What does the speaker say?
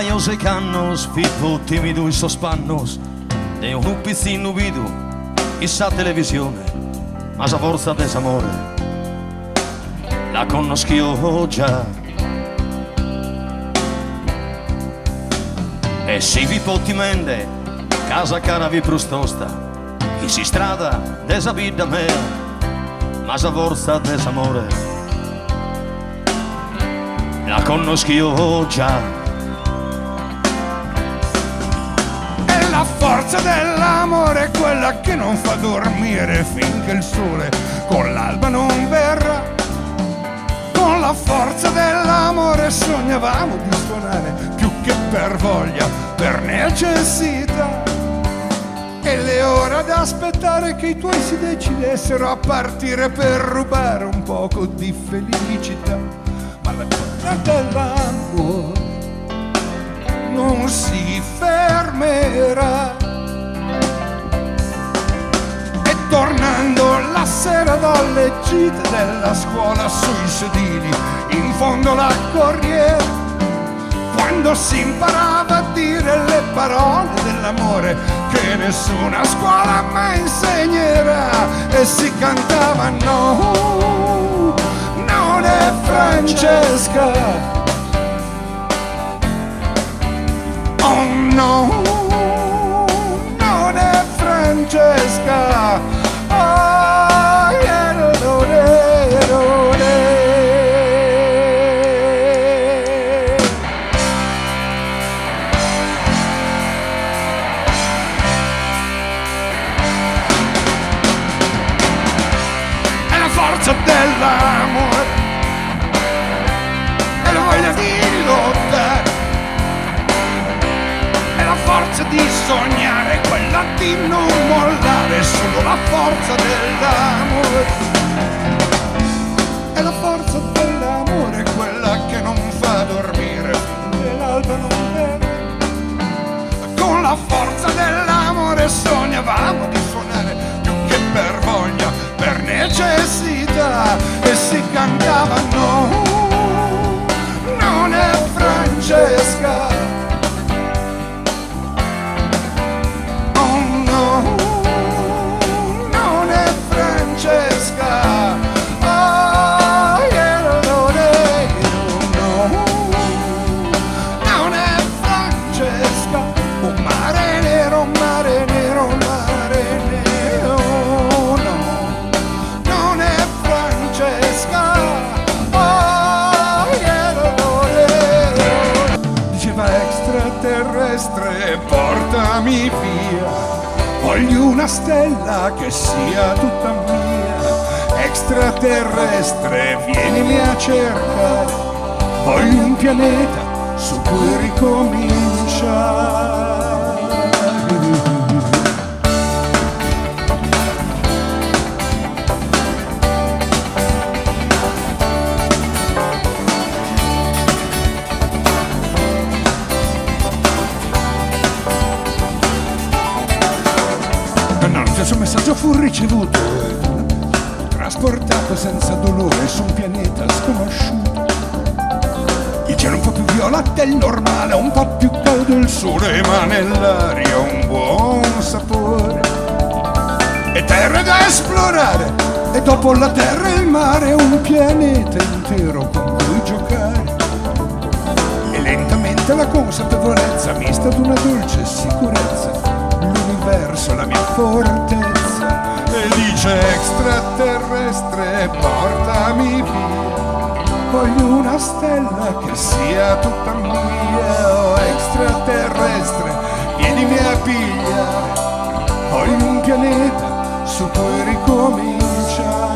yo sei cannos, fitto timido y sospannos, de un pizzino vido, esa televisione, ma sa forza desamore, la conosco già. E si vi pottimende, casa cara vi prustosta, e si strada desa vita mea, ma sa forza desamore, la conosco già. E la forza dell'amore è quella che non fa dormire finché il sole con l'alba non verrà. Con la forza dell'amore sognavamo di suonare più che per voglia, per necessità. E le ore ad aspettare che i tuoi si decidessero a partire per rubare un poco di felicità. Ma la forza dell'amore non si fermerà. E tornando la sera dalle gite della scuola sui sedili in fondo alla corriera, quando si imparava a dire le parole dell'amore che nessuna scuola mai insegnerà, e si cantava no, non è Francesca, oh no, non è Francesca, oh yeah, lo re, lo re. È la forza dell'amore, è la voglia di lottare, forza di sognare, quella di non mollare, solo la forza dell'amore. È la forza dell'amore, quella che non fa dormire finché l'alba non viene. Con la forza dell'amore sognavamo di suonare più che per voglia, per necessità, e si cantava no, non è Francesca, non è Francesca, oh yeah, no, non è Francesca, oh mare nero, mare nero, mare nero, no, non è Francesca, oh yeah, no, diceva extraterrestre, portami via. Voglio una stella che sia tutta mia, extraterrestre, vienimi a cercare. Voglio un pianeta su cui ricominciare. Il suo messaggio fu ricevuto, trasportato senza dolore su un pianeta sconosciuto. Il cielo un po' più viola del normale, un po' più caldo il sole, ma nell'aria un buon sapore. E terre da esplorare, e dopo la terra e il mare un pianeta intero con cui giocare. E lentamente la consapevolezza mista ad una dolce sicurezza, l'universo, la mia fortezza, e dice extraterrestre, portami via. Voglio una stella che sia tutta mia, oh extraterrestre, vienimi a pigliare. Voglio un pianeta su cui ricominciare.